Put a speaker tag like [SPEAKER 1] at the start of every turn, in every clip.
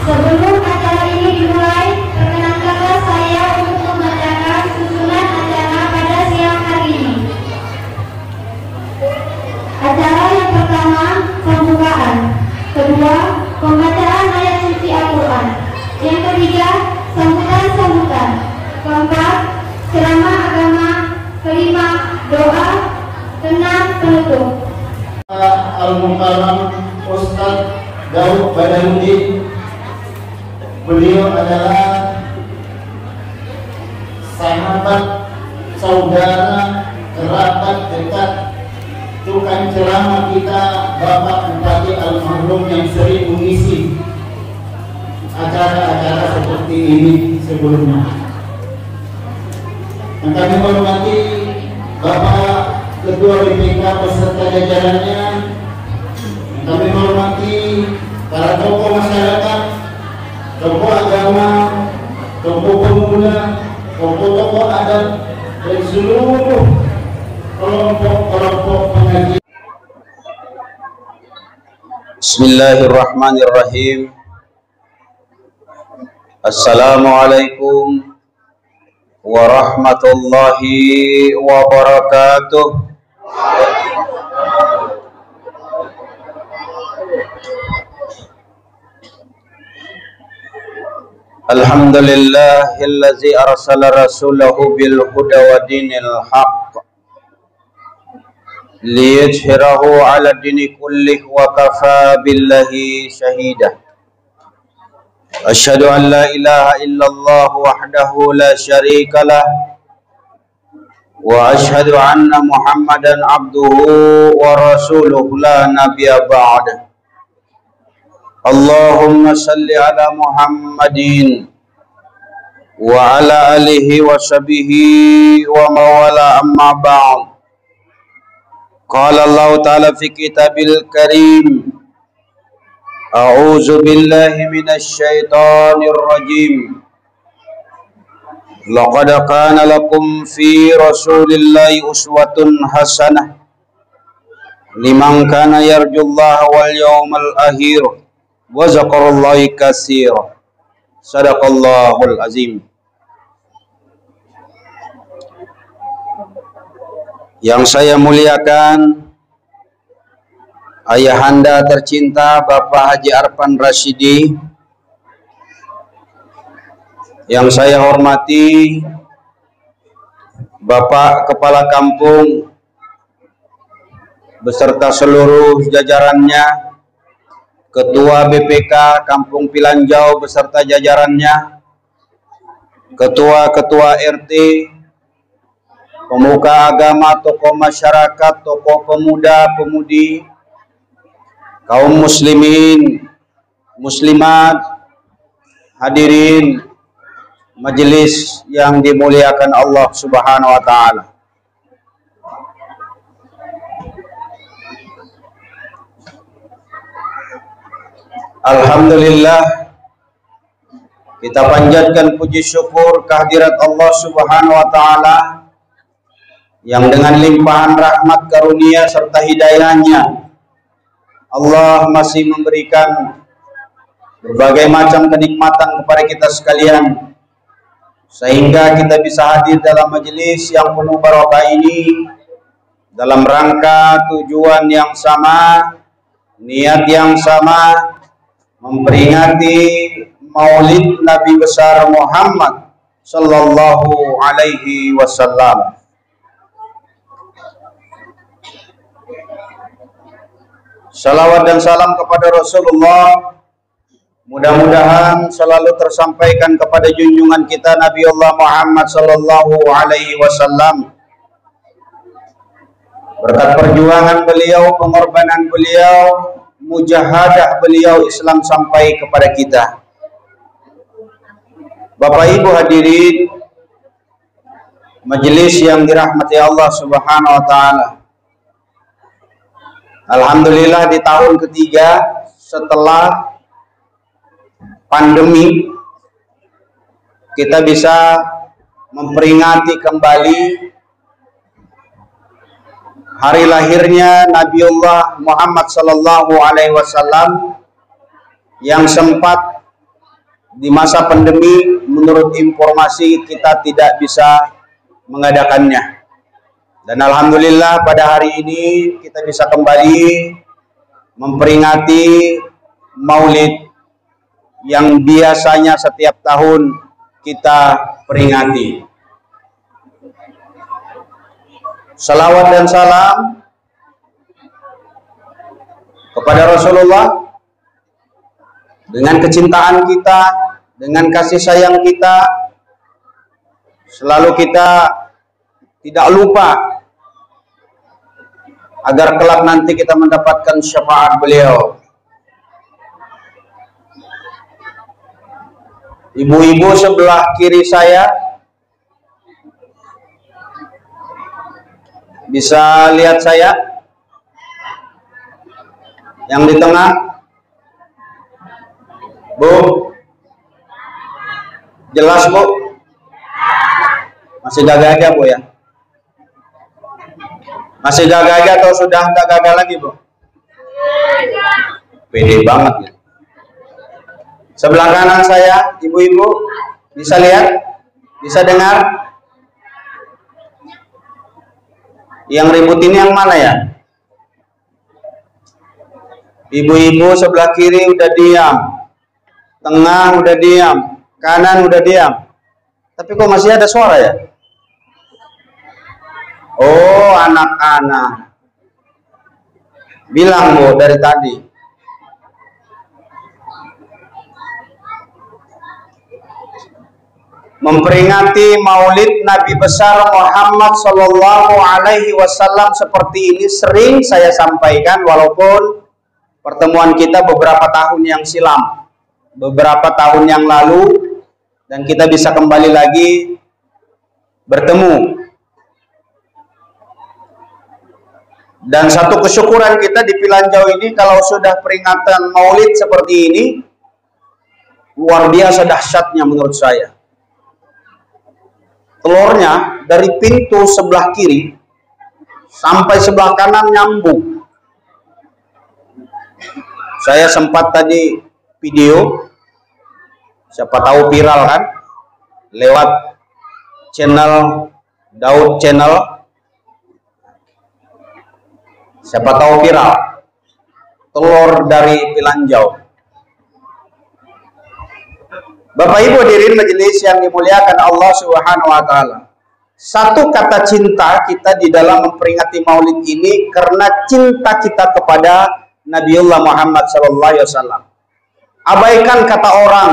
[SPEAKER 1] Sebelum acara ini dimulai, perkenankanlah saya untuk membacakan susunan acara pada siang hari ini. Acara yang pertama, pembukaan. Kedua, pembacaan ayat suci Al-Quran. Yang ketiga, sambutan-sambutan. Keempat, ceramah agama. Kelima, doa. Keenam, penutup.
[SPEAKER 2] Al-Mukarram Ustaz Daud Badaruddin. Beliau adalah sahabat, saudara, kerabat dekat tukang ceramah kita, Bapak Bupati almarhum yang sering mengisi acara-acara seperti ini sebelumnya. Dan kami hormati Bapak Ketua BPK beserta jajarannya. Kami hormati para tokoh masyarakat, tokoh agama, tokoh pemuda, tokoh-tokoh adat, dan seluruh kelompok-kelompok pengaji.
[SPEAKER 3] Bismillahirrahmanirrahim. Assalamualaikum warahmatullahi wabarakatuh. Alhamdulillahillazi arsala rasulahu bil huda wa dinil haqq liyajhirahu ala dini kullih wa kafa billahi syahida. Asyhadu an la ilaha illallah wahdahu la syarika lah wa asyhadu anna Muhammadan abduhu wa rasuluhu la nabiyya ba'da. Allahumma salli ala Muhammadin wa ala alihi wa sahbihi wa mawala amma ba'd. Qala Allah ta'ala fi kitabil karim, a'udzu billahi minasy syaithanir rajim. Laqad kana lakum fi rasulillahi uswatun hasanah liman kana yarjullaha wal yawmal akhir wa dzakarallaha katsira. Sadaqallahul azim. Yang saya muliakan ayahanda tercinta Bapak Haji Arfan Rashidi, yang saya hormati Bapak Kepala Kampung beserta seluruh jajarannya, Ketua BPK Kampung Pilanjau beserta jajarannya, Ketua-ketua RT, pemuka agama, tokoh masyarakat, tokoh pemuda, pemudi, kaum muslimin, muslimat, hadirin majelis yang dimuliakan Allah Subhanahu wa taala. Alhamdulillah, kita panjatkan puji syukur kehadirat Allah Subhanahu wa taala yang dengan limpahan rahmat karunia serta hidayahnya Allah masih memberikan berbagai macam kenikmatan kepada kita sekalian, sehingga kita bisa hadir dalam majelis yang penuh barokah ini dalam rangka tujuan yang sama, niat yang sama, memperingati Maulid Nabi besar Muhammad sallallahu alaihi wasallam. Salawat dan salam kepada Rasulullah mudah-mudahan selalu tersampaikan kepada junjungan kita Nabi Allah Muhammad sallallahu alaihi wasallam. Berkat perjuangan beliau, pengorbanan beliau, mujahadah beliau, Islam sampai kepada kita. Bapak Ibu hadirin majelis yang dirahmati Allah Subhanahu wa taala. Alhamdulillah di tahun ketiga setelah pandemi kita bisa memperingati kembali hari lahirnya Nabiullah Muhammad sallallahu alaihi wasallam yang sempat di masa pandemi menurut informasi kita tidak bisa mengadakannya. Dan alhamdulillah pada hari ini kita bisa kembali memperingati Maulid yang biasanya setiap tahun kita peringati. Salawat dan salam kepada Rasulullah. Dengan kecintaan kita, dengan kasih sayang kita, selalu kita tidak lupa agar kelak nanti kita mendapatkan syafaat beliau. Ibu-ibu sebelah kiri saya bisa lihat saya, yang di tengah, Bu, jelas Bu? Masih gagal Bu ya? Masih gagal atau sudah tak gagal lagi Bu? Pede banget ya. Sebelah kanan saya, ibu-ibu, bisa lihat? Bisa dengar? Yang ribut ini yang mana ya? Ibu-ibu sebelah kiri udah diam, tengah udah diam, kanan udah diam. Tapi kok masih ada suara ya? Oh, anak-anak. Bilang Bu dari tadi. Memperingati Maulid Nabi besar Muhammad Sallallahu Alaihi Wasallam seperti ini sering saya sampaikan, walaupun pertemuan kita beberapa tahun yang silam, beberapa tahun yang lalu, dan kita bisa kembali lagi bertemu. Dan satu kesyukuran kita di Pilanjau ini, kalau sudah peringatan Maulid seperti ini, luar biasa dahsyatnya menurut saya. Telurnya dari pintu sebelah kiri sampai sebelah kanan nyambung. Saya sempat tadi video, siapa tahu viral kan, lewat channel Daud Channel, siapa tahu viral, telur dari Pilanjau. Bapak Ibu hadirin majelis yang dimuliakan Allah Subhanahu wa taala. Satu kata cinta kita di dalam memperingati Maulid ini karena cinta kita kepada Nabiullah Muhammad sallallahu alaihi wasallam. Abaikan kata orang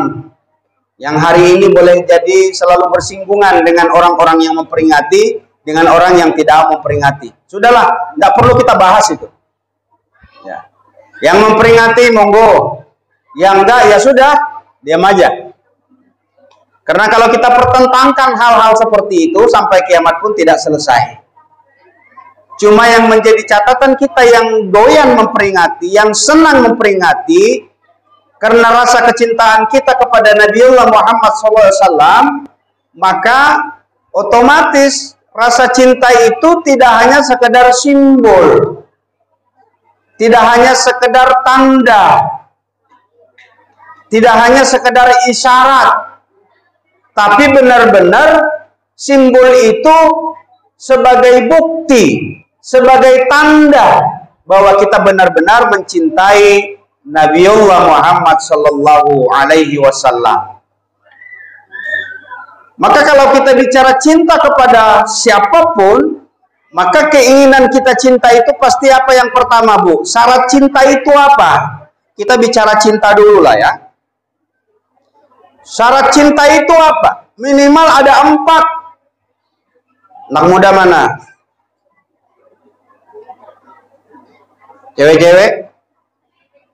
[SPEAKER 3] yang hari ini boleh jadi selalu bersinggungan dengan orang-orang yang memperingati dengan orang yang tidak memperingati. Sudahlah, tidak perlu kita bahas itu. Ya. Yang memperingati monggo, yang enggak ya sudah, diam aja. Karena kalau kita pertentangkan hal-hal seperti itu sampai kiamat pun tidak selesai. Cuma yang menjadi catatan kita yang doyan memperingati, yang senang memperingati, karena rasa kecintaan kita kepada Nabiullah Muhammad SAW, maka otomatis rasa cinta itu tidak hanya sekedar simbol, tidak hanya sekedar tanda, tidak hanya sekedar isyarat, tapi benar-benar simbol itu sebagai bukti, sebagai tanda bahwa kita benar-benar mencintai Nabiullah Muhammad sallallahu alaihi wasallam. Maka kalau kita bicara cinta kepada siapapun, maka keinginan kita cinta itu pasti apa yang pertama, Bu? Syarat cinta itu apa? Kita bicara cinta dulu lah ya. Syarat cinta itu apa? Minimal ada 4. Anak muda mana? Cewek-cewek?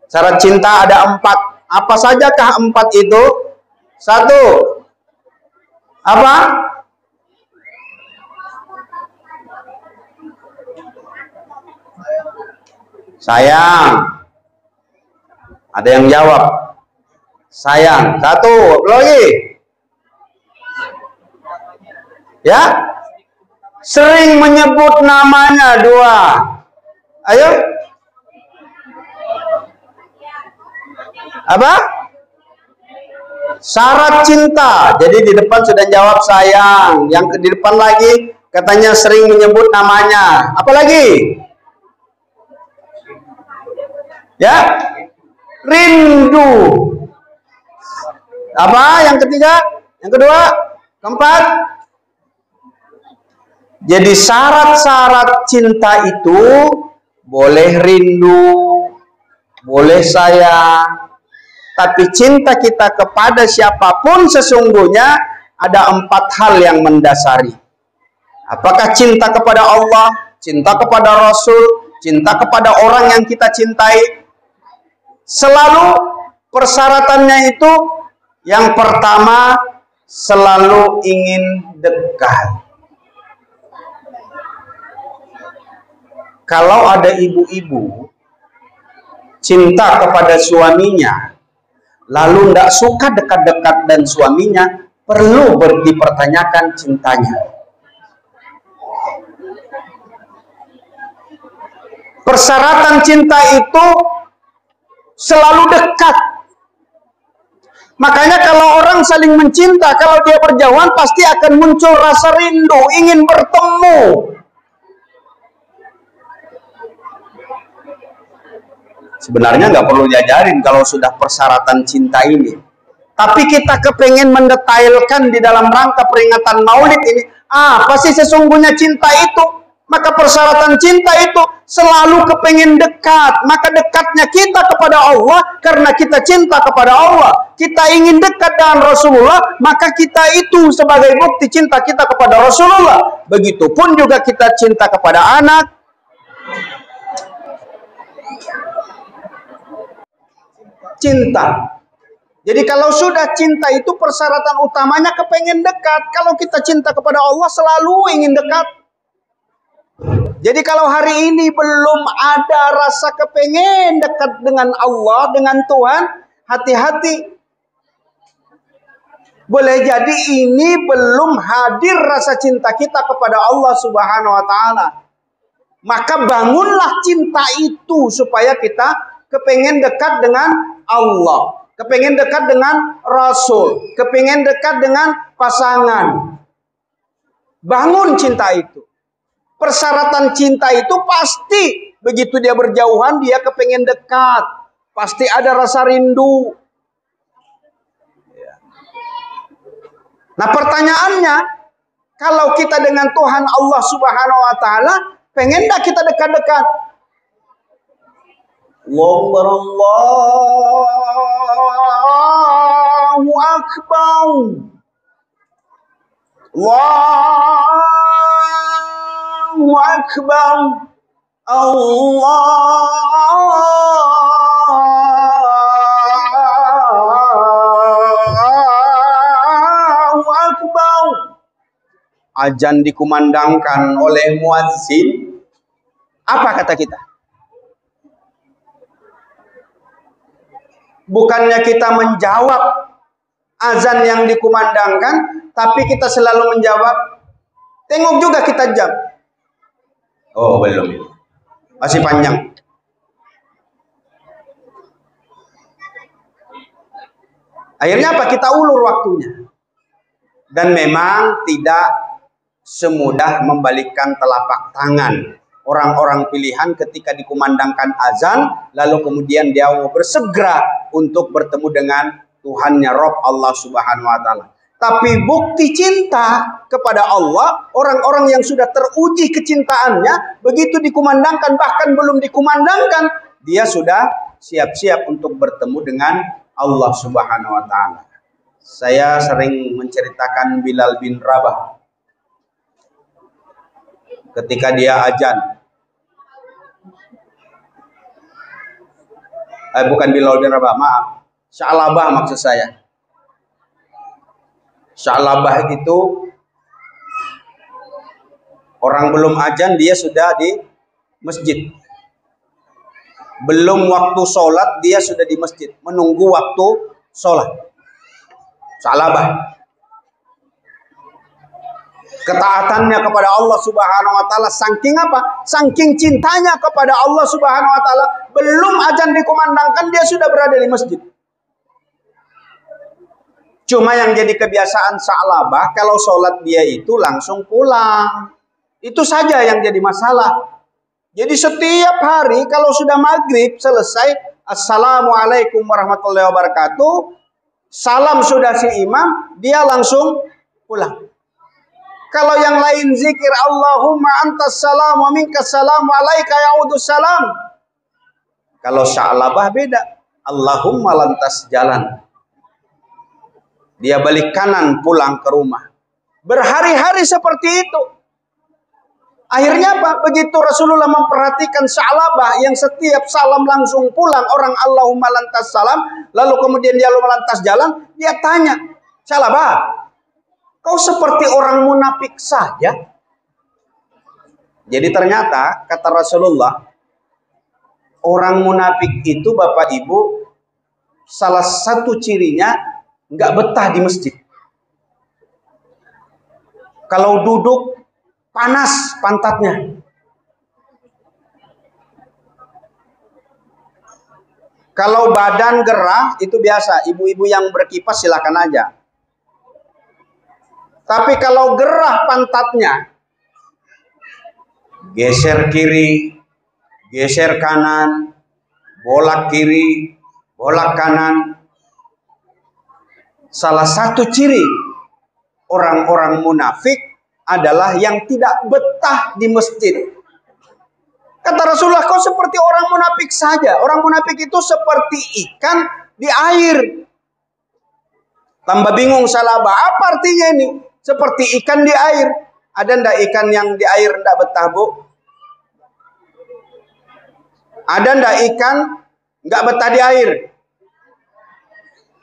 [SPEAKER 3] Syarat cinta ada 4. Apa sajakah 4 itu? 1. Apa? Sayang. Ada yang jawab. Sayang. 1. Lagi. Ya. Sering menyebut namanya. 2. Ayo. Apa? Syarat cinta. Jadi di depan sudah jawab sayang. Yang di depan lagi katanya sering menyebut namanya. Apa lagi? Ya, rindu. Apa? Yang ketiga? Yang kedua? Keempat? Jadi syarat-syarat cinta itu boleh rindu, boleh sayang. Tapi cinta kita kepada siapapun sesungguhnya ada 4 hal yang mendasari. Apakah cinta kepada Allah, cinta kepada Rasul, cinta kepada orang yang kita cintai? Selalu persyaratannya itu yang pertama selalu ingin dekat. Kalau ada ibu-ibu cinta kepada suaminya, lalu tidak suka dekat-dekat dan suaminya, perlu dipertanyakan cintanya. Persyaratan cinta itu selalu dekat. Makanya kalau orang saling mencinta, kalau dia berjauhan pasti akan muncul rasa rindu, ingin bertemu. Sebenarnya nggak perlu diajarin kalau sudah persyaratan cinta ini. Tapi kita kepengen mendetailkan di dalam rangka peringatan Maulid ini. Apa sih sesungguhnya cinta itu? Maka persyaratan cinta itu selalu kepengen dekat. Maka dekatnya kita kepada Allah karena kita cinta kepada Allah. Kita ingin dekat dengan Rasulullah, maka kita itu sebagai bukti cinta kita kepada Rasulullah. Begitupun juga kita cinta kepada anak. Cinta. Jadi kalau sudah cinta itu persyaratan utamanya kepengen dekat. Kalau kita cinta kepada Allah selalu ingin dekat. Jadi kalau hari ini belum ada rasa kepengen dekat dengan Allah, dengan Tuhan, hati-hati. Boleh jadi ini belum hadir rasa cinta kita kepada Allah Subhanahu wa taala. Maka bangunlah cinta itu supaya kita kepengen dekat dengan Allah, kepengen dekat dengan Rasul, kepengen dekat dengan pasangan. Bangun cinta itu. Persyaratan cinta itu pasti begitu dia berjauhan dia kepengen dekat. Pasti ada rasa rindu. Nah pertanyaannya, kalau kita dengan Tuhan Allah Subhanahu wa taala, pengen enggak kita dekat-dekat? Allahu Akbar. Allahu Akbar. Allahu Akbar. Azan dikumandangkan oleh muazzin. Apa kata kita? Bukannya kita menjawab azan yang dikumandangkan, tapi kita selalu menjawab, tengok juga kita jam. Oh belum, masih panjang. Akhirnya apa? Kita ulur waktunya. Dan memang tidak semudah membalikkan telapak tangan orang-orang pilihan ketika dikumandangkan azan, lalu kemudian dia mau bersegera untuk bertemu dengan Tuhannya Rabb Allah Subhanahu wa taala. Tapi bukti cinta kepada Allah, orang-orang yang sudah teruji kecintaannya, begitu dikumandangkan, bahkan belum dikumandangkan, dia sudah siap-siap untuk bertemu dengan Allah Subhanahu wa taala. Saya sering menceritakan Bilal bin Rabah ketika dia azan. Bukan Bilal bin Rabah, maaf. Sya'labah maksud saya. Sya'labah itu orang belum azan dia sudah di masjid. Belum waktu sholat dia sudah di masjid, menunggu waktu sholat. Sya'labah. Ketaatannya kepada Allah Subhanahu wa taala saking apa? Saking cintanya kepada Allah Subhanahu wa taala, belum azan dikumandangkan dia sudah berada di masjid. Cuma yang jadi kebiasaan Sa'labah, kalau sholat dia itu langsung pulang. Itu saja yang jadi masalah. Jadi setiap hari kalau sudah maghrib selesai, Assalamualaikum warahmatullahi wabarakatuh, salam sudah si imam, dia langsung pulang. Kalau yang lain zikir, Allahumma antas salam wa minkas salam wa alaika ya'udus salam. Kalau Sa'labah beda, Allahumma lantas jalan. Dia balik kanan pulang ke rumah. Berhari-hari seperti itu. Akhirnya apa? Begitu Rasulullah memperhatikan Sa'labah yang setiap salam langsung pulang, orang Allahumma lantas salam, lalu kemudian dia lantas jalan, dia tanya, Sa'labah, kau seperti orang munafik saja. Jadi ternyata kata Rasulullah, orang munafik itu Bapak Ibu, salah satu cirinya nggak betah di masjid. Kalau duduk panas pantatnya. Kalau badan gerah itu biasa, ibu-ibu yang berkipas silakan aja. Tapi kalau gerah pantatnya, geser kiri, geser kanan, bolak kiri, bolak kanan. Salah satu ciri orang-orang munafik adalah yang tidak betah di masjid. Kata Rasulullah, kau seperti orang munafik saja. Orang munafik itu seperti ikan di air. Tambah bingung Sa'labah, apa artinya ini? Seperti ikan di air. Ada ndak ikan yang di air ndak betah, Bu? Ada ndak ikan nggak betah di air?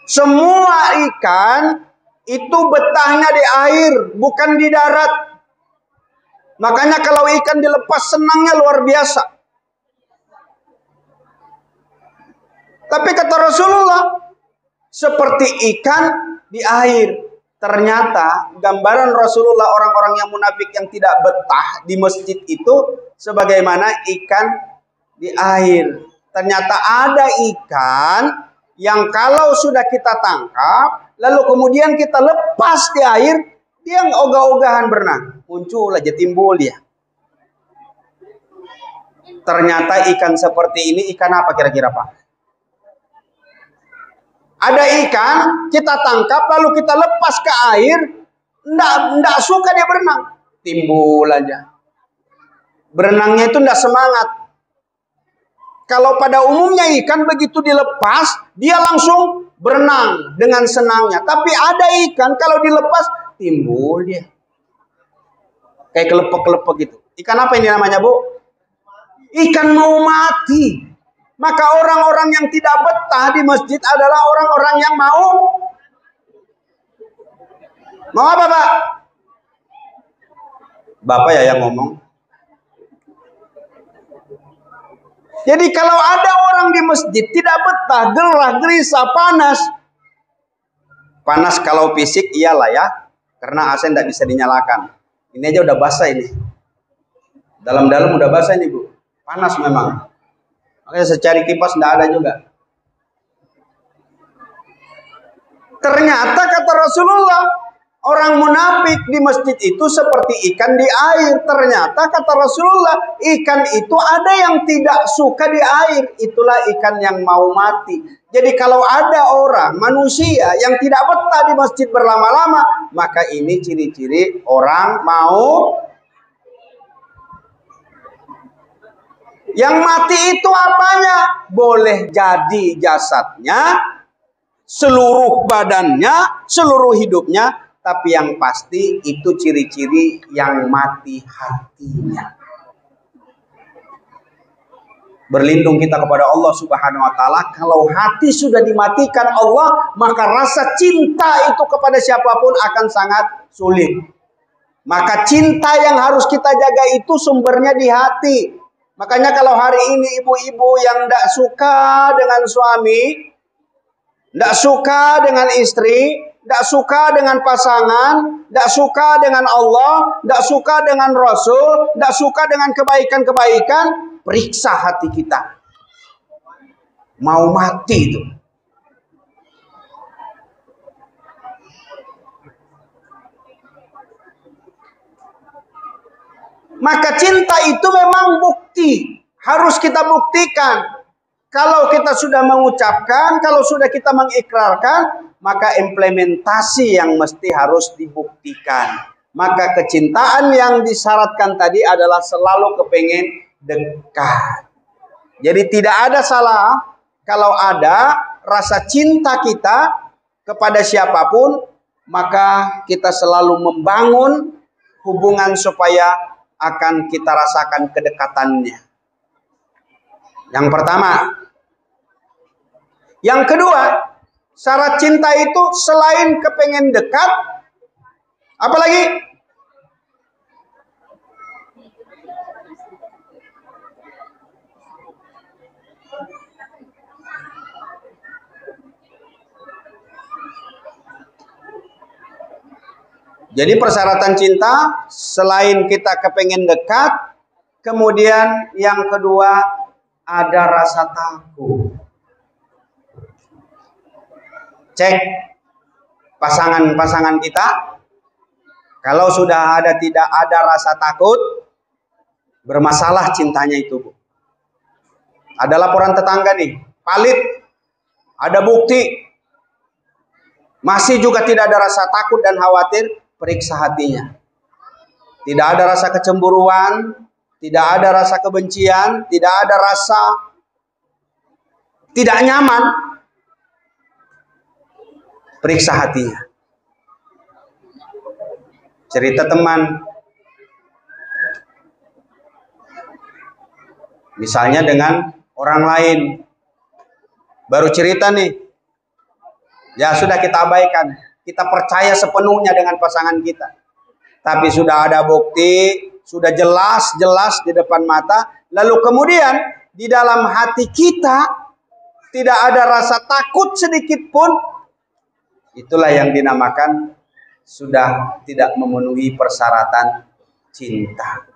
[SPEAKER 3] Semua ikan itu betahnya di air, bukan di darat. Makanya kalau ikan dilepas senangnya luar biasa. Tapi kata Rasulullah, seperti ikan di air. Ternyata gambaran Rasulullah orang-orang yang munafik yang tidak betah di masjid itu sebagaimana ikan di air. Ternyata ada ikan yang kalau sudah kita tangkap, lalu kemudian kita lepas di air, dia ogah-ogahan berenang. Muncul aja, timbul dia. Ternyata ikan seperti ini, ikan apa kira-kira Pak? Ada ikan, kita tangkap, lalu kita lepas ke air, nggak suka dia berenang. Timbul aja. Berenangnya itu nggak semangat. Kalau pada umumnya ikan begitu dilepas, dia langsung berenang dengan senangnya. Tapi ada ikan kalau dilepas, timbul dia. Kayak kelepek-kelepek gitu. Ikan apa ini namanya, Bu? Ikan mau mati. Maka orang-orang yang tidak betah di masjid adalah orang-orang yang mau apa, Pak? Bapak ya yang ngomong. Jadi kalau ada orang di masjid tidak betah, gerah, gelisah, panas. Panas kalau fisik iyalah ya. Karena AC tidak bisa dinyalakan. Ini aja udah basah ini. Dalam-dalam udah basah ini, Bu. Panas memang. Makanya saya cari kipas tidak ada juga. Ternyata kata Rasulullah, orang munafik di masjid itu seperti ikan di air. Ternyata kata Rasulullah, ikan itu ada yang tidak suka di air. Itulah ikan yang mau mati. Jadi kalau ada orang, manusia yang tidak betah di masjid berlama-lama, maka ini ciri-ciri orang mau. Yang mati itu apanya? Boleh jadi jasadnya, seluruh badannya, seluruh hidupnya. Tapi yang pasti itu ciri-ciri yang mati hatinya. Berlindung kita kepada Allah Subhanahu wa taala. Kalau hati sudah dimatikan Allah, maka rasa cinta itu kepada siapapun akan sangat sulit. Maka cinta yang harus kita jaga itu sumbernya di hati. Makanya kalau hari ini ibu-ibu yang tidak suka dengan suami, tidak suka dengan istri, tidak suka dengan pasangan, tidak suka dengan Allah, tidak suka dengan Rasul, tidak suka dengan kebaikan-kebaikan, periksa hati kita. Mau mati itu. Maka cinta itu memang bukti, harus kita buktikan. Kalau kita sudah mengucapkan, kalau sudah kita mengikrarkan, maka implementasi yang mesti harus dibuktikan. Maka kecintaan yang disyaratkan tadi adalah selalu kepengen dekat. Jadi tidak ada salah kalau ada rasa cinta kita kepada siapapun, maka kita selalu membangun hubungan supaya akan kita rasakan kedekatannya. Yang pertama. Yang kedua, syarat cinta itu selain kepengen dekat, apalagi? Jadi persyaratan cinta selain kita kepengen dekat, kemudian yang kedua ada rasa takut. Cek pasangan-pasangan kita, kalau sudah tidak ada rasa takut, bermasalah cintanya itu, Bu. Ada laporan tetangga nih, palit, ada bukti, masih juga tidak ada rasa takut dan khawatir, periksa hatinya. Tidak ada rasa kecemburuan, tidak ada rasa kebencian, tidak ada rasa tidak nyaman. Periksa hatinya. Cerita teman, misalnya dengan orang lain, baru cerita nih, ya sudah kita abaikan, kita percaya sepenuhnya dengan pasangan kita, tapi sudah ada bukti, sudah jelas di depan mata, lalu kemudian di dalam hati kita tidak ada rasa takut sedikit pun, itulah yang dinamakan sudah tidak memenuhi persyaratan cinta.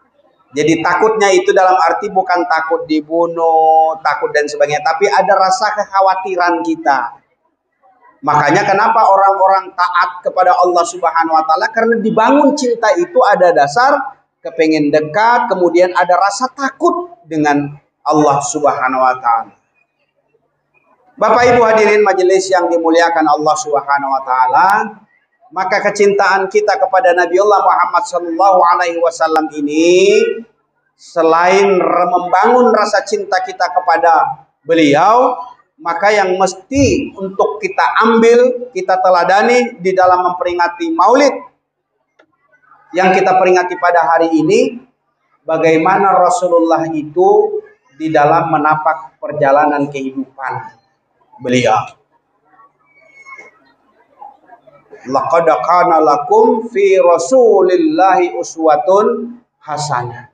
[SPEAKER 3] Jadi takutnya itu dalam arti bukan takut dibunuh, takut dan sebagainya, tapi ada rasa kekhawatiran kita. Makanya kenapa orang-orang taat kepada Allah Subhanahu wa taala, karena dibangun cinta itu ada dasar kepengen dekat, kemudian ada rasa takut dengan Allah Subhanahu wa taala. Bapak Ibu hadirin majelis yang dimuliakan Allah Subhanahu wa taala, maka kecintaan kita kepada Nabiullah Muhammad sallallahu alaihi wasallam ini selain membangun rasa cinta kita kepada beliau, maka yang mesti untuk kita ambil, kita teladani di dalam memperingati Maulid yang kita peringati pada hari ini, bagaimana Rasulullah itu di dalam menapak perjalanan kehidupan beliau. Laqad kana lakum fi Rasulillahi uswatun hasanah.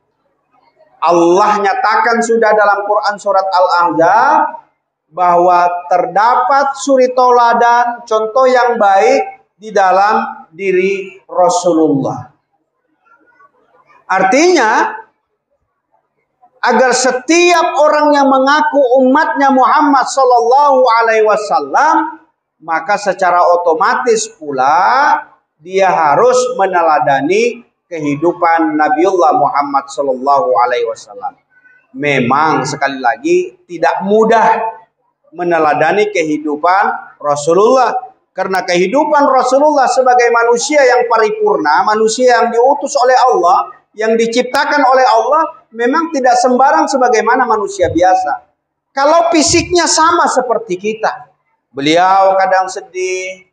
[SPEAKER 3] Allah nyatakan sudah dalam Quran surat Al-Ahzab bahwa terdapat suri toladan, contoh yang baik di dalam diri Rasulullah. Artinya agar setiap orang yang mengaku umatnya Muhammad sallallahu alaihi wasallam, maka secara otomatis pula dia harus meneladani kehidupan Nabiullah Muhammad sallallahu alaihi wasallam. Memang sekali lagi tidak mudah meneladani kehidupan Rasulullah, karena kehidupan Rasulullah sebagai manusia yang paripurna, manusia yang diutus oleh Allah, yang diciptakan oleh Allah, memang tidak sembarang sebagaimana manusia biasa. Kalau fisiknya sama seperti kita, beliau kadang sedih,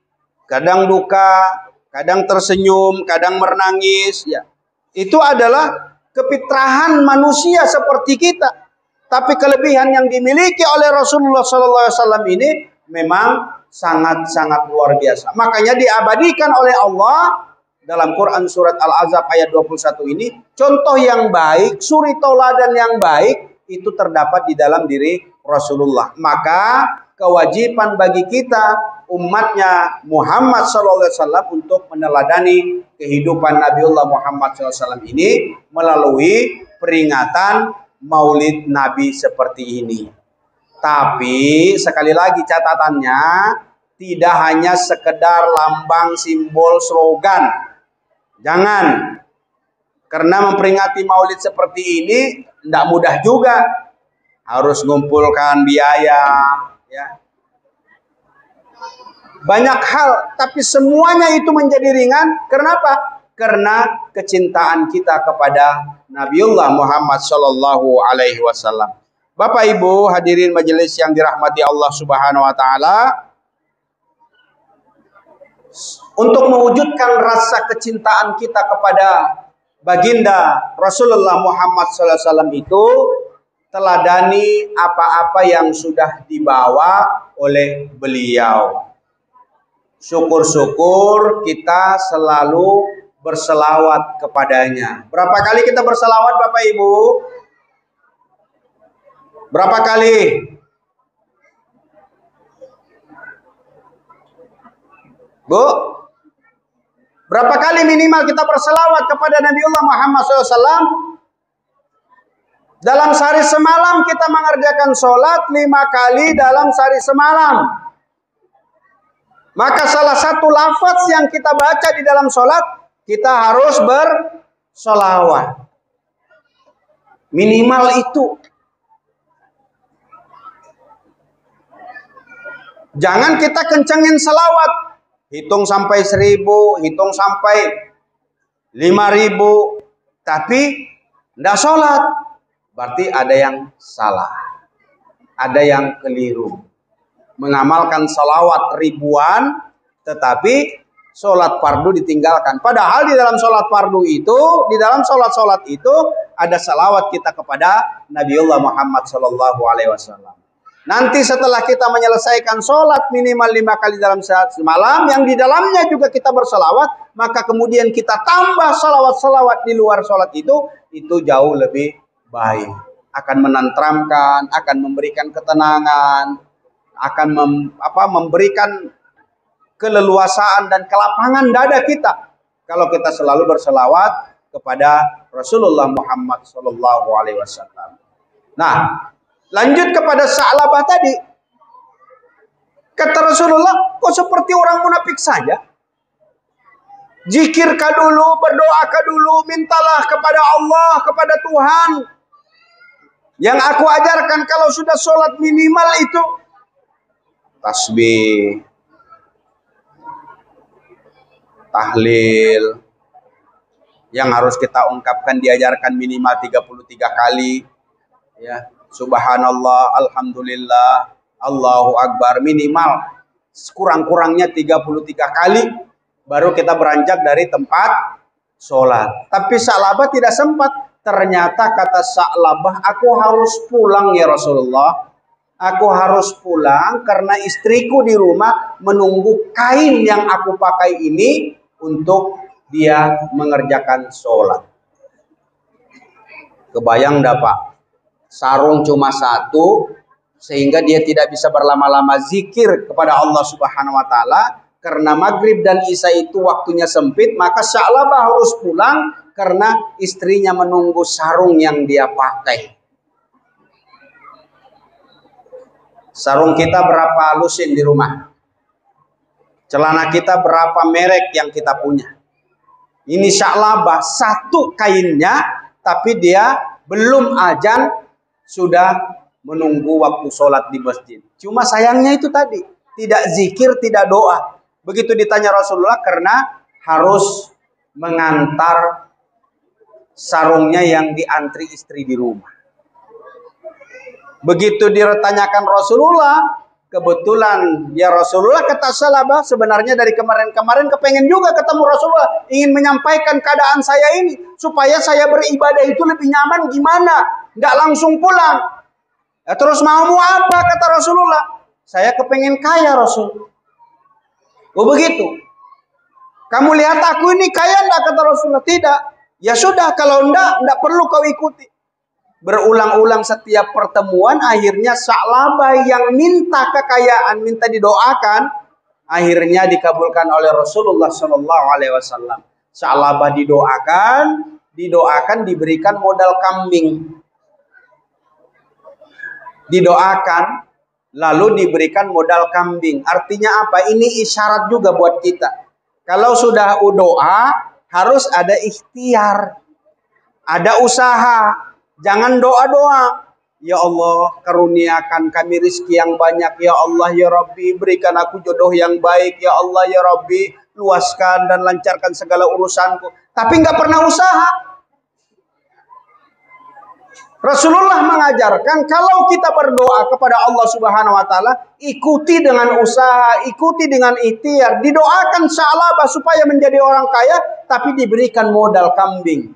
[SPEAKER 3] kadang duka, kadang tersenyum, kadang menangis, ya. Itu adalah kefitrahan manusia seperti kita. Tapi kelebihan yang dimiliki oleh Rasulullah SAW ini memang sangat-sangat luar biasa. Makanya diabadikan oleh Allah dalam Quran surat Al-Ahzab ayat 21 ini, contoh yang baik, suri tauladan yang baik itu terdapat di dalam diri Rasulullah. Maka kewajiban bagi kita umatnya Muhammad SAW untuk meneladani kehidupan Nabiullah Muhammad SAW ini melalui peringatan Maulid Nabi seperti ini. Tapi sekali lagi catatannya, tidak hanya sekedar lambang, simbol, slogan. Jangan. Karena memperingati maulid seperti ini tidak mudah juga. Harus ngumpulkan biaya, ya. Banyak hal, tapi semuanya itu menjadi ringan. Kenapa? Karena kecintaan kita kepada Nabiullah Muhammad Sallallahu Alaihi Wasallam. Bapak Ibu hadirin majelis yang dirahmati Allah Subhanahu Wa Taala, untuk mewujudkan rasa kecintaan kita kepada baginda Rasulullah Muhammad Sallallahu Alaihi Wasallam itu, teladani apa-apa yang sudah dibawa oleh beliau. Syukur-syukur kita selalu berselawat kepadanya. Berapa kali kita berselawat Bapak Ibu? Berapa kali? Bu? Berapa kali minimal kita berselawat kepada Nabiullah Muhammad SAW? Dalam sehari semalam kita mengerjakan sholat 5 kali dalam sehari semalam. Maka salah satu lafaz yang kita baca di dalam sholat, kita harus bersolawat. Minimal itu. Jangan kita kencengin selawat. Hitung sampai 1000, hitung sampai 5000. Tapi tidak sholat. Berarti ada yang salah. Ada yang keliru. Mengamalkan salawat ribuan, tetapi sholat fardu ditinggalkan. Padahal di dalam sholat fardu itu, di dalam sholat-sholat itu, ada salawat kita kepada Nabiullah Muhammad Sallallahu Alaihi Wasallam. Nanti setelah kita menyelesaikan sholat minimal 5 kali dalam semalam, yang di dalamnya juga kita bersalawat, maka kemudian kita tambah salawat-salawat di luar sholat itu jauh lebih baik. Akan menenteramkan, akan memberikan ketenangan, akan memberikan keleluasaan dan kelapangan dada kita kalau kita selalu berselawat kepada Rasulullah Muhammad Sallallahu Alaihi Wasallam. Nah, lanjut kepada Sa'labah tadi. Kata Rasulullah, kok seperti orang munafik saja? Zikirkah dulu, berdoakah dulu, mintalah kepada Allah, kepada Tuhan. Yang aku ajarkan kalau sudah sholat minimal itu tasbih, tahlil, yang harus kita ungkapkan diajarkan minimal 33 kali, ya. Subhanallah, alhamdulillah, Allahu Akbar, minimal sekurang-kurangnya 33 kali baru kita beranjak dari tempat sholat. Tapi Sa'labah tidak sempat. Ternyata kata Sa'labah, aku harus pulang ya Rasulullah. Aku harus pulang karena istriku di rumah menunggu kain yang aku pakai ini untuk dia mengerjakan sholat. Kebayang dah Pak? Sarung cuma satu, sehingga dia tidak bisa berlama-lama zikir kepada Allah Subhanahu wa Ta'ala. Karena maghrib dan isya itu waktunya sempit, maka Sa'labah harus pulang karena istrinya menunggu sarung yang dia pakai. Sarung kita berapa lusin di rumah? Celana kita berapa merek yang kita punya? Ini Sa'labah satu kainnya, tapi dia belum azan sudah menunggu waktu sholat di masjid. Cuma sayangnya itu tadi, tidak zikir, tidak doa. Begitu ditanya Rasulullah, karena harus mengantar sarungnya yang diantri istri di rumah. Begitu ditanyakan Rasulullah, kebetulan ya Rasulullah, kata Sa'labah, sebenarnya dari kemarin-kemarin kepengen juga ketemu Rasulullah, ingin menyampaikan keadaan saya ini supaya saya beribadah itu lebih nyaman. Gimana? Nggak langsung pulang. Ya, terus maumu apa? Kata Rasulullah, saya kepengen kaya Rasul. Oh begitu. Kamu lihat aku ini kaya enggak? Kata Rasulullah. Tidak. Ya sudah, kalau enggak perlu kau ikuti. Berulang-ulang setiap pertemuan, akhirnya Sa'labah yang minta kekayaan, minta didoakan, akhirnya dikabulkan oleh Rasulullah Sallallahu Alaihi Wasallam. Sa'labah didoakan, diberikan modal kambing. Didoakan, lalu diberikan modal kambing. Artinya apa? Ini isyarat juga buat kita. Kalau sudah doa, harus ada ikhtiar. ada usaha, jangan doa-doa. Ya Allah, karuniakan kami rizki yang banyak. Ya Allah, ya Rabbi, berikan aku jodoh yang baik. Ya Allah, ya Rabbi, luaskan dan lancarkan segala urusanku. Tapi nggak pernah usaha. Rasulullah mengajarkan kalau kita berdoa kepada Allah Subhanahu wa taala, ikuti dengan usaha, ikuti dengan ikhtiar, didoakan salabah supaya menjadi orang kaya, tapi diberikan modal kambing.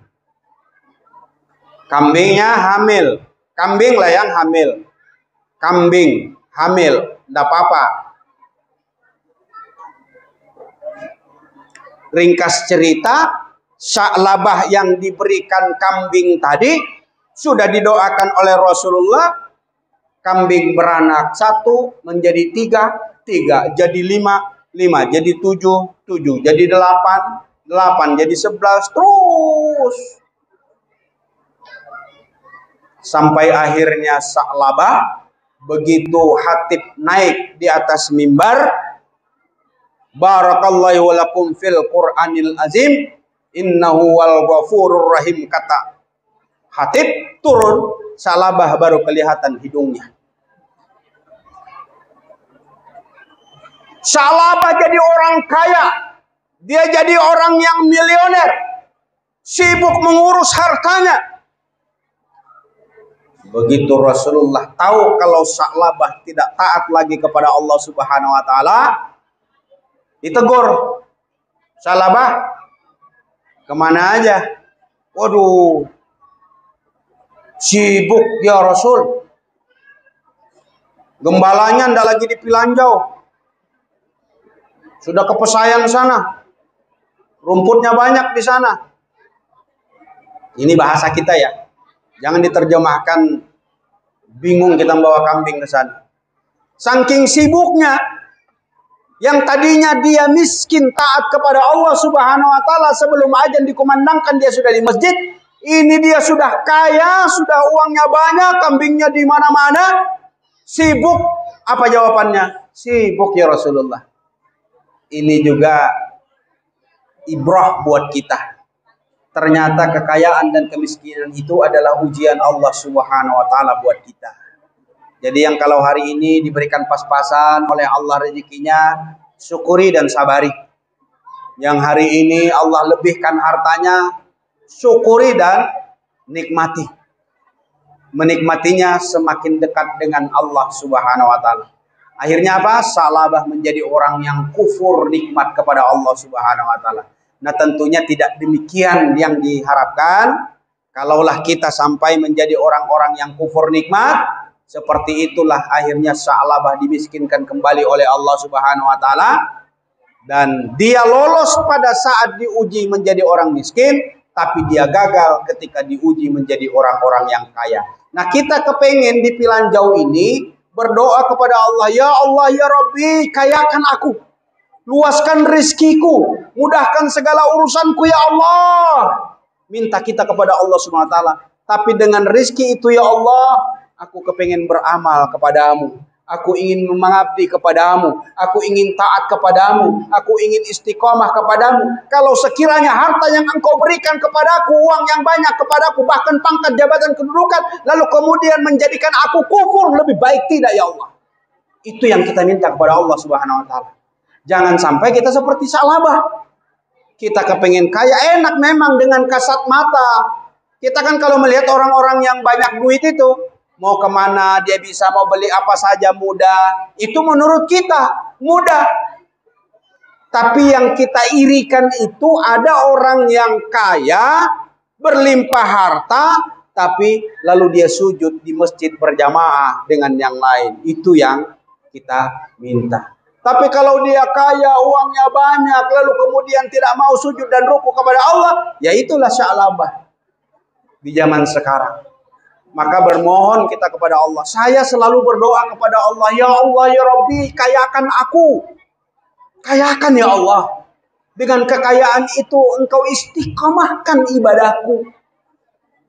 [SPEAKER 3] Kambingnya hamil. Kambing lah yang hamil. Kambing hamil, enggak apa-apa. Ringkas cerita, salabah yang diberikan kambing tadi sudah didoakan oleh Rasulullah. Kambing beranak 1 menjadi 3, 3 jadi 5, 5 jadi 7, 7 jadi 8, 8 jadi 11, terus sampai akhirnya salabah. Begitu khatib naik di atas mimbar, barakallahu lakum fil Qur'anil azim, innahu wal ghafurur rahim, kata khatib, turun, salabah baru kelihatan hidungnya. Salabah jadi orang kaya, dia jadi orang yang milioner, sibuk mengurus hartanya. Begitu Rasulullah tahu kalau salabah tidak taat lagi kepada Allah Subhanahu wa taala, ditegur. Salabah, kemana aja? Waduh, sibuk ya Rasul. Gembalanya ndak lagi di Pilanjau, sudah ke Pesayan sana. Rumputnya banyak di sana. Ini bahasa kita ya. Jangan diterjemahkan bingung kita membawa kambing ke sana. Saking sibuknya, yang tadinya dia miskin taat kepada Allah Subhanahu wa taala, sebelum azan dikumandangkan dia sudah di masjid. Ini dia sudah kaya, sudah uangnya banyak, kambingnya di mana-mana. Sibuk. Apa jawabannya? Sibuk ya Rasulullah. Ini juga ibrah buat kita. Ternyata kekayaan dan kemiskinan itu adalah ujian Allah Subhanahu wa taala buat kita. Jadi yang kalau hari ini diberikan pas-pasan oleh Allah rezekinya, syukuri dan sabari. Yang hari ini Allah lebihkan hartanya, syukuri dan nikmati. Menikmatinya semakin dekat dengan Allah Subhanahu wa taala. Akhirnya apa? Salabah menjadi orang yang kufur nikmat kepada Allah Subhanahu wa taala. Nah, tentunya tidak demikian yang diharapkan. Kalaulah kita sampai menjadi orang-orang yang kufur nikmat, seperti itulah akhirnya salabah dimiskinkan kembali oleh Allah Subhanahu wa taala, dan dia lolos pada saat diuji menjadi orang miskin, tapi dia gagal ketika diuji menjadi orang-orang yang kaya. Nah, kita kepengen di Pilanjau ini berdoa kepada Allah, ya Allah, ya Rabbi, kayakan aku, luaskan rizkiku, mudahkan segala urusanku ya Allah. Minta kita kepada Allah Subhanahu wa taala. Tapi dengan rizki itu ya Allah, aku kepengen beramal kepadamu. Aku ingin mengabdi kepadamu. Aku ingin taat kepadamu. Aku ingin istiqomah kepadamu. Kalau sekiranya harta yang engkau berikan kepadaku, uang yang banyak kepadaku, bahkan pangkat, jabatan, kedudukan, lalu kemudian menjadikan aku kufur, lebih baik tidak ya Allah. Itu yang kita minta kepada Allah Subhanahu wa taala. Jangan sampai kita seperti salabah. Kita kepengen kaya, enak memang dengan kasat mata. Kita kan kalau melihat orang-orang yang banyak duit itu, mau kemana dia bisa, mau beli apa saja mudah. Itu menurut kita mudah. Tapi yang kita irikan itu ada orang yang kaya, berlimpah harta, tapi lalu dia sujud di masjid berjamaah dengan yang lain. Itu yang kita minta. Tapi kalau dia kaya, uangnya banyak, lalu kemudian tidak mau sujud dan ruku kepada Allah, ya itulah salabah di zaman sekarang. Maka bermohon kita kepada Allah. Saya selalu berdoa kepada Allah, ya Allah, ya Rabbi, kayakan aku. Kayakan ya Allah. Dengan kekayaan itu engkau istiqomahkan ibadahku.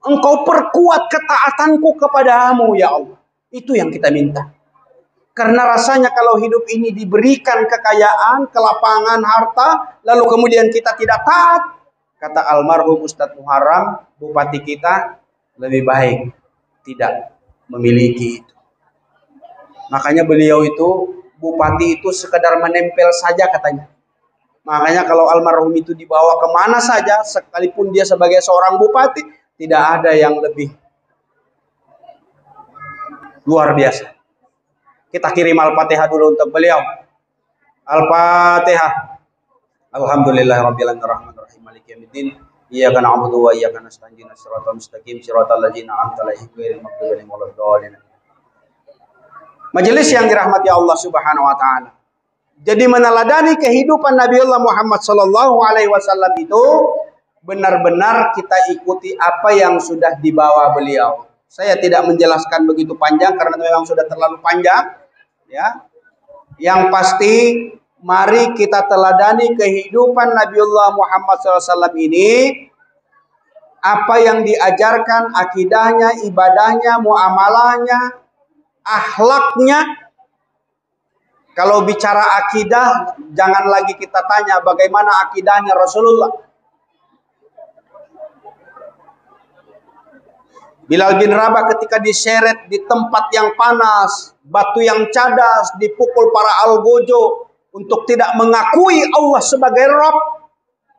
[SPEAKER 3] Engkau perkuat ketaatanku kepadamu ya Allah. Itu yang kita minta. Karena rasanya kalau hidup ini diberikan kekayaan, kelapangan, harta, lalu kemudian kita tidak taat, kata almarhum Ustadz Muharram, bupati kita, lebih baik tidak memiliki itu. Makanya beliau itu, bupati itu sekedar menempel saja katanya. Makanya kalau almarhum itu dibawa kemana saja, sekalipun dia sebagai seorang bupati, tidak ada yang lebih luar biasa. Kita kirim Al-Fatihah dulu untuk beliau. Al-Fatihah. Alhamdulillahirabbil alamin maliki yaumiddin. Iyyaka na'budu wa iyyaka nasta'in ihdinas siratal mustaqim siratal ladzina an'amta 'alaihim ghairil maghdubi 'alaihim waladdallin. Majelis yang dirahmati Allah Subhanahu wa taala. Jadi meneladani kehidupan Nabiullah Muhammad sallallahu alaihi wasallam itu benar-benar kita ikuti apa yang sudah dibawa beliau. Saya tidak menjelaskan begitu panjang karena memang sudah terlalu panjang, ya. Yang pasti mari kita teladani kehidupan Nabiullah Muhammad SAW ini, apa yang diajarkan, akidahnya, ibadahnya, muamalahnya, akhlaknya. Kalau bicara akidah, jangan lagi kita tanya bagaimana akidahnya Rasulullah. Bilal bin Rabah ketika diseret di tempat yang panas, batu yang cadas, dipukul para algojo untuk tidak mengakui Allah sebagai Rabb.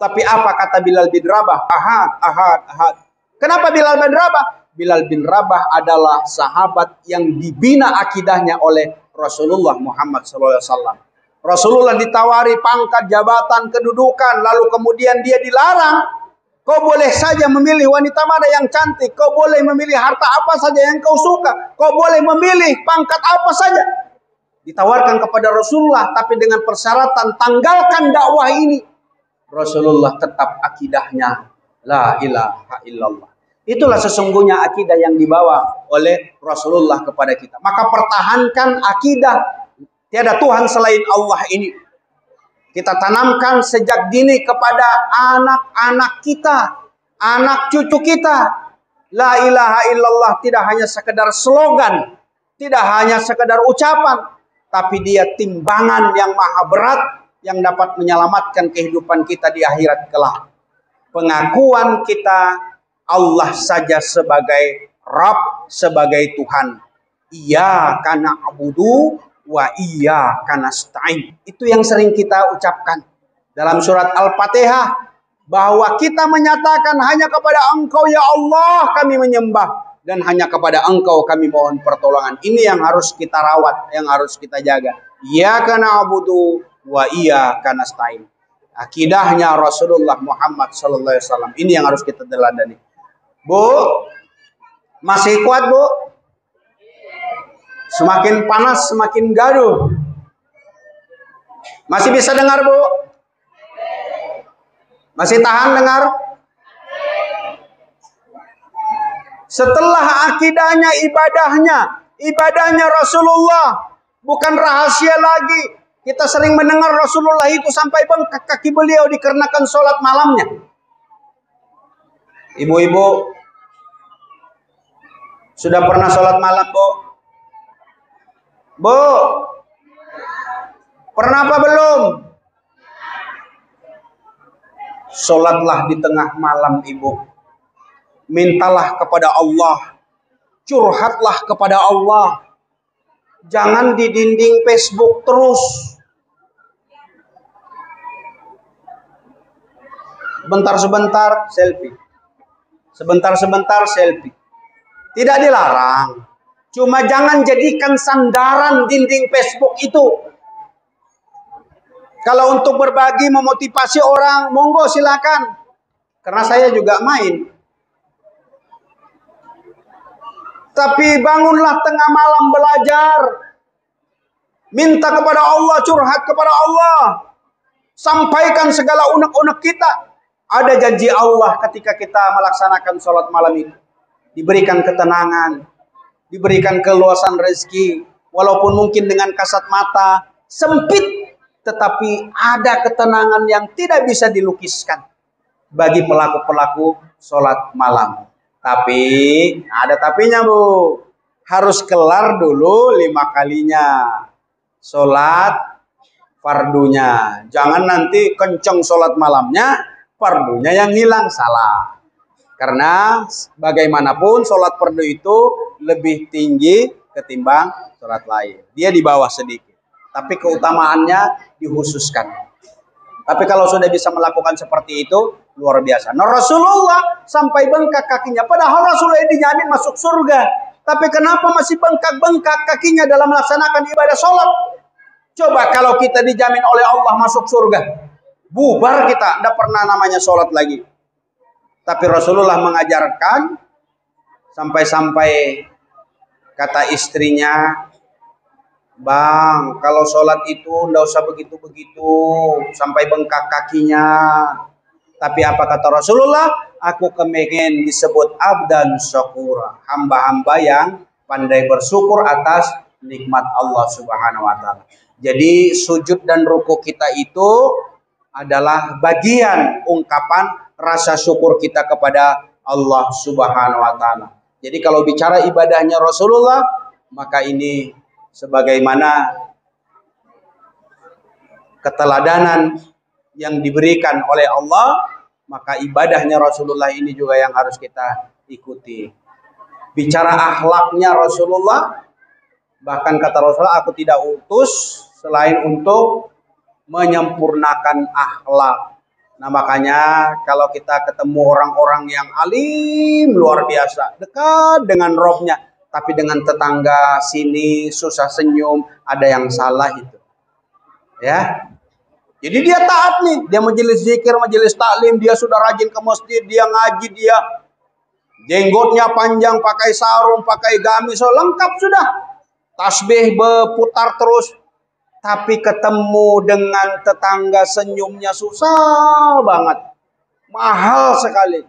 [SPEAKER 3] Tapi apa kata Bilal bin Rabah? Ahad, ahad, ahad. Kenapa Bilal bin Rabah? Bilal bin Rabah adalah sahabat yang dibina akidahnya oleh Rasulullah Muhammad SAW. Rasulullah ditawari pangkat, jabatan, kedudukan, lalu kemudian dia dilarang. Kau boleh saja memilih wanita mana yang cantik. Kau boleh memilih harta apa saja yang kau suka. Kau boleh memilih pangkat apa saja. Ditawarkan kepada Rasulullah. Tapi dengan persyaratan tanggalkan dakwah ini. Rasulullah tetap akidahnya. La ilaha illallah. Itulah sesungguhnya akidah yang dibawa oleh Rasulullah kepada kita. Maka pertahankan akidah. Tiada Tuhan selain Allah ini. Kita tanamkan sejak dini kepada anak-anak kita, anak cucu kita. La ilaha illallah tidak hanya sekedar slogan, tidak hanya sekedar ucapan, tapi dia timbangan yang maha berat yang dapat menyelamatkan kehidupan kita di akhirat kelak. Pengakuan kita Allah saja sebagai Rabb, sebagai Tuhan. Iyyaka na'budu wa iyyaka nasta'in. Itu yang sering kita ucapkan dalam surat Al-Fatihah, bahwa kita menyatakan hanya kepada Engkau ya Allah kami menyembah, dan hanya kepada Engkau kami mohon pertolongan. Ini yang harus kita rawat, yang harus kita jaga. Iyyaka na'budu wa iyyaka nasta'in. Akidahnya Rasulullah Muhammad sallallahu alaihi wasallam. Ini yang harus kita teladani. Bu, masih kuat, Bu? Semakin panas, semakin gaduh. Masih bisa dengar, Bu? Masih tahan dengar? Setelah akidahnya, ibadahnya Rasulullah. Bukan rahasia lagi. Kita sering mendengar Rasulullah itu sampai bengkak kaki beliau dikarenakan sholat malamnya. Ibu-ibu, sudah pernah sholat malam, Bu? Bu, pernah apa belum? Sholatlah di tengah malam, ibu. Mintalah kepada Allah. Curhatlah kepada Allah. Jangan di dinding Facebook terus. Sebentar-sebentar selfie. Sebentar-sebentar selfie. Tidak dilarang. Cuma jangan jadikan sandaran dinding Facebook itu. Kalau untuk berbagi, memotivasi orang, monggo silakan. Karena saya juga main. Tapi bangunlah tengah malam belajar. Minta kepada Allah, curhat kepada Allah. Sampaikan segala unek-unek kita. Ada janji Allah ketika kita melaksanakan sholat malam itu. Diberikan ketenangan. Diberikan keluasan rezeki, walaupun mungkin dengan kasat mata sempit, tetapi ada ketenangan yang tidak bisa dilukiskan bagi pelaku-pelaku sholat malam. Tapi ada tapinya, Bu. Harus kelar dulu 5 kalinya sholat fardunya. Jangan nanti kenceng sholat malamnya, fardunya yang hilang, salah. Karena bagaimanapun sholat fardu itu lebih tinggi ketimbang sholat lain. Dia di bawah sedikit, tapi keutamaannya dikhususkan. Tapi kalau sudah bisa melakukan seperti itu, luar biasa. Nah, Rasulullah sampai bengkak kakinya, padahal Rasulullah dijamin masuk surga. Tapi kenapa masih bengkak-bengkak kakinya dalam melaksanakan ibadah sholat? Coba kalau kita dijamin oleh Allah masuk surga, bubar kita, tidak pernah namanya sholat lagi. Tapi Rasulullah mengajarkan, sampai-sampai kata istrinya, Bang, kalau sholat itu tidak usah begitu-begitu, sampai bengkak kakinya. Tapi apa kata Rasulullah? Aku kepengen disebut abdan syakura, hamba-hamba yang pandai bersyukur atas nikmat Allah Subhanahu wa Ta'ala. Jadi sujud dan ruku kita itu adalah bagian ungkapan rasa syukur kita kepada Allah Subhanahu wa Ta'ala. Jadi kalau bicara ibadahnya Rasulullah, maka ini sebagaimana keteladanan yang diberikan oleh Allah, maka ibadahnya Rasulullah ini juga yang harus kita ikuti. Bicara akhlaknya Rasulullah, bahkan kata Rasulullah, aku tidak utus selain untuk menyempurnakan akhlak. Nah makanya kalau kita ketemu orang-orang yang alim luar biasa, dekat dengan Robnya, tapi dengan tetangga sini susah senyum, ada yang salah itu. Ya. Jadi dia taat nih, dia majelis zikir, majelis taklim, dia sudah rajin ke masjid, dia ngaji, dia jenggotnya panjang, pakai sarung, pakai gamis, so lengkap sudah. Tasbih berputar terus. Tapi ketemu dengan tetangga senyumnya susah banget. Mahal sekali.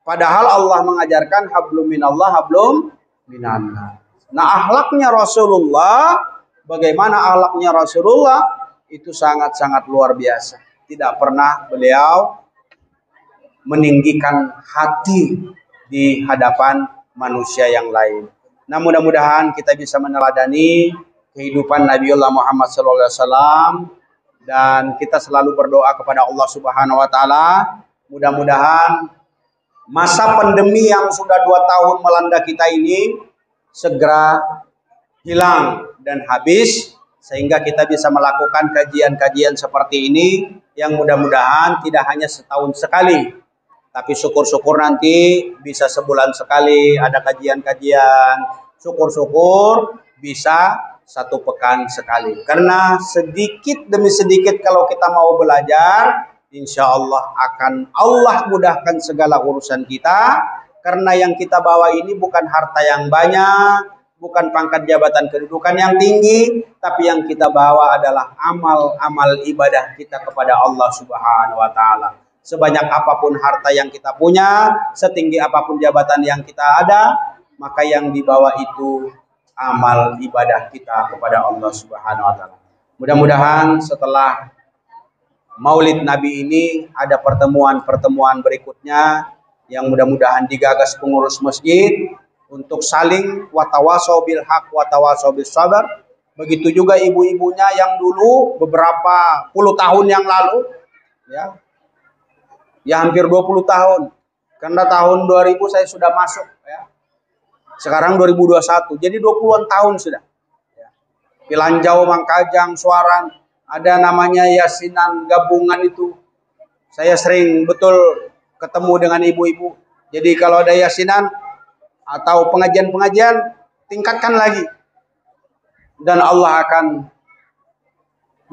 [SPEAKER 3] Padahal Allah mengajarkan hablum minallah, hablum minannas. Nah, akhlaknya Rasulullah, bagaimana akhlaknya Rasulullah itu sangat-sangat luar biasa. Tidak pernah beliau meninggikan hati di hadapan manusia yang lain. Nah, mudah-mudahan kita bisa meneladani kehidupan Nabiullah Muhammad SAW dan kita selalu berdoa kepada Allah Subhanahu wa Ta'ala. Mudah-mudahan masa pandemi yang sudah 2 tahun melanda kita ini segera hilang dan habis, sehingga kita bisa melakukan kajian-kajian seperti ini yang mudah-mudahan tidak hanya setahun sekali, tapi syukur-syukur nanti bisa sebulan sekali ada kajian-kajian, syukur-syukur bisa 1 pekan sekali. Karena sedikit demi sedikit kalau kita mau belajar, insya Allah akan Allah mudahkan segala urusan kita. Karena yang kita bawa ini bukan harta yang banyak, bukan pangkat jabatan kedudukan yang tinggi, tapi yang kita bawa adalah amal-amal ibadah kita kepada Allah Subhanahu wa Ta'ala. Sebanyak apapun harta yang kita punya, setinggi apapun jabatan yang kita ada, maka yang dibawa itu amal ibadah kita kepada Allah Subhanahu wa Ta'ala. Mudah-mudahan setelah Maulid Nabi ini ada pertemuan-pertemuan berikutnya yang mudah-mudahan digagas pengurus masjid untuk saling watawasau bil haq watawasau bis sabar. Begitu juga ibu-ibunya yang dulu beberapa puluh tahun yang lalu, ya hampir 20 tahun. Karena tahun 2000 saya sudah masuk, ya. Sekarang 2021, jadi 20-an tahun sudah. Pilanjau, Mangkajang, Suaran, ada namanya yasinan gabungan itu. Saya sering betul ketemu dengan ibu-ibu. Jadi kalau ada yasinan atau pengajian-pengajian, tingkatkan lagi. Dan Allah akan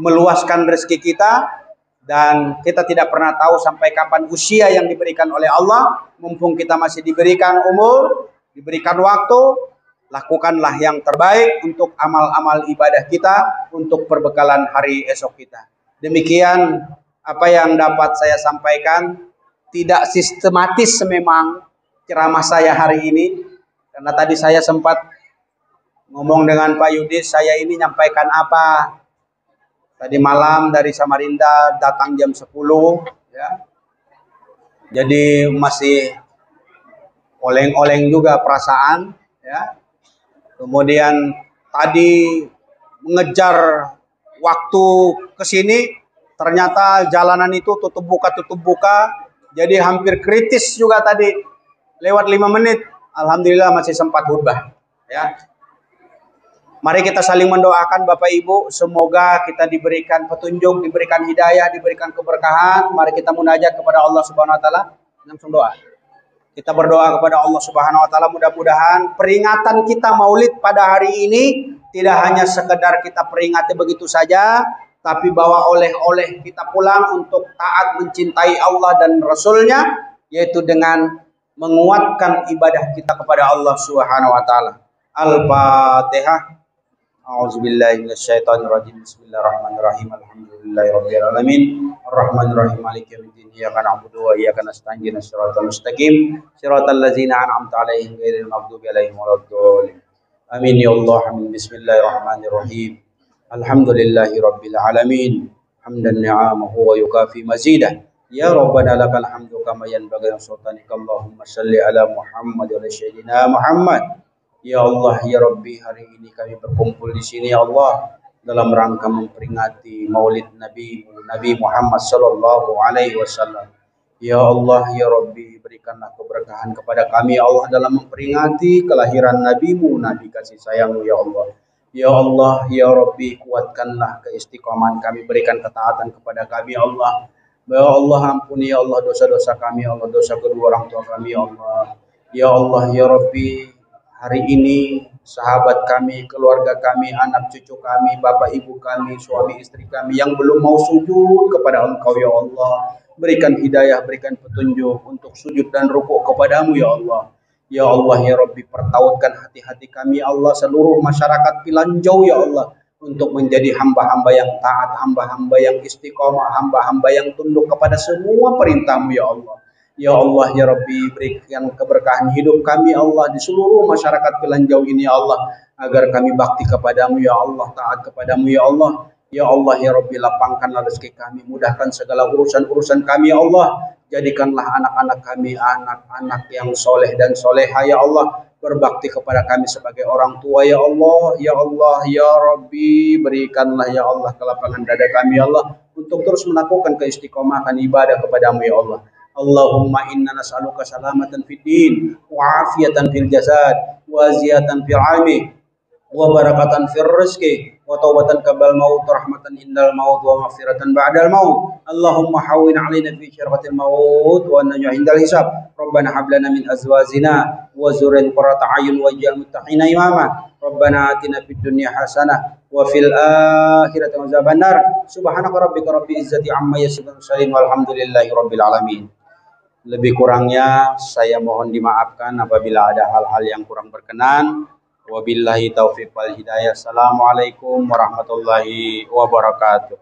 [SPEAKER 3] meluaskan rezeki kita. Dan kita tidak pernah tahu sampai kapan usia yang diberikan oleh Allah. Mumpung kita masih diberikan umur, diberikan waktu, lakukanlah yang terbaik untuk amal-amal ibadah kita, untuk perbekalan hari esok kita. Demikian apa yang dapat saya sampaikan. Tidak sistematis memang ceramah saya hari ini, karena tadi saya sempat ngomong dengan Pak Yudis, saya ini nyampaikan apa. Tadi malam dari Samarinda datang jam 10, ya. Jadi masih oleng-oleng juga perasaan, ya. Kemudian tadi mengejar waktu ke sini ternyata jalanan itu tutup buka. Jadi hampir kritis juga tadi. Lewat 5 menit, alhamdulillah masih sempat khutbah. Ya. Mari kita saling mendoakan Bapak Ibu, semoga kita diberikan petunjuk, diberikan hidayah, diberikan keberkahan. Mari kita munajat kepada Allah Subhanahu wa taala. Langsung doa. Kita berdoa kepada Allah Subhanahu wa taala, mudah-mudahan peringatan kita Maulid pada hari ini tidak hanya sekedar kita peringati begitu saja, tapi bawa oleh-oleh kita pulang untuk taat mencintai Allah dan Rasul-Nya, yaitu dengan menguatkan ibadah kita kepada Allah Subhanahu wa taala. Al-Fatihah. A'udzubillahi minasyaitonirrajim. Bismillahirrahmanirrahim. Alhamdulillahirabbil alamin. Arrahmanirrahim. Maliki yaumiddin. Iyyaka na'budu wa iyyaka nasta'in. Ihdinas siratal mustaqim. Siratal ladzina an'amta 'alaihim ghairil maghdubi 'alaihim waladdallin. Amin ya Allah. Amin. Bismillahirrahmanirrahim. Alhamdulillahirabbil alamin. Hamdan ni'amahu wa yukafi mazidah. Ya Rabbana lakal hamdu kama yanbaghi li sultanika. Allahumma shalli ala Muhammad wa ala sayyidina Muhammad. Ya Allah, ya Rabbi, hari ini kami berkumpul di sini ya Allah dalam rangka memperingati Maulid Nabi Muhammad sallallahu alaihi wasallam. Ya Allah, ya Rabbi, berikanlah keberkahan kepada kami ya Allah dalam memperingati kelahiran Nabi-Mu, Nabi kasih sayang-Mu ya Allah. Ya Allah, ya Rabbi, kuatkanlah keistiqomahan kami, berikan ketaatan kepada kami ya Allah. Ya Allah, ampuni ya Allah dosa-dosa kami ya Allah, dosa kedua orang tua kami ya Allah. Ya Allah, ya Rabbi, hari ini sahabat kami, keluarga kami, anak cucu kami, bapak ibu kami, suami istri kami yang belum mau sujud kepada Engkau ya Allah, berikan hidayah, berikan petunjuk untuk sujud dan rukuk kepadamu ya Allah. Ya Allah, ya Rabbi, pertautkan hati-hati kami ya Allah, seluruh masyarakat Pilanjau ya Allah, untuk menjadi hamba-hamba yang taat, hamba-hamba yang istiqomah, hamba-hamba yang tunduk kepada semua perintah-Mu ya Allah. Ya Allah, ya Rabbi, berikan keberkahan hidup kami Allah di seluruh masyarakat Pilanjau ini ya Allah, agar kami bakti kepadamu ya Allah, taat kepadamu ya Allah. Ya Allah, ya Rabbi, lapangkanlah rezeki kami, mudahkan segala urusan-urusan kami ya Allah. Jadikanlah anak-anak kami anak-anak yang soleh dan soleha ya Allah, berbakti kepada kami sebagai orang tua ya Allah. Ya Allah, ya Rabbi, berikanlah ya Allah kelapangan dada kami ya Allah untuk terus melakukan keistiqomahan ibadah kepadamu ya Allah. Allahumma inna nas'aluka salamatan fid din wa afiyatan fil jasad wa ziyatan fil ilmi wa barakatan fil rizqi wa taubatan qabla maut rahmatan indal maut wa maghfiratan ba'dal maut. Allahumma hawwin 'alaina fi syarbatil maut wa najah indal hisab. Rabbana hab lana min azwajina wa dzurriyyatina qurrata a'yun waj'al muttaqina imama. Rabbana atina fid dunya hasanah wa fil akhirati azabannar. Subhanaka rabbika rabbil izzati amma yasifun walhamdulillahi rabbil alamin. Lebih kurangnya saya mohon dimaafkan apabila ada hal-hal yang kurang berkenan. Wabillahi taufiq wal hidayah. Assalamualaikum warahmatullahi wabarakatuh.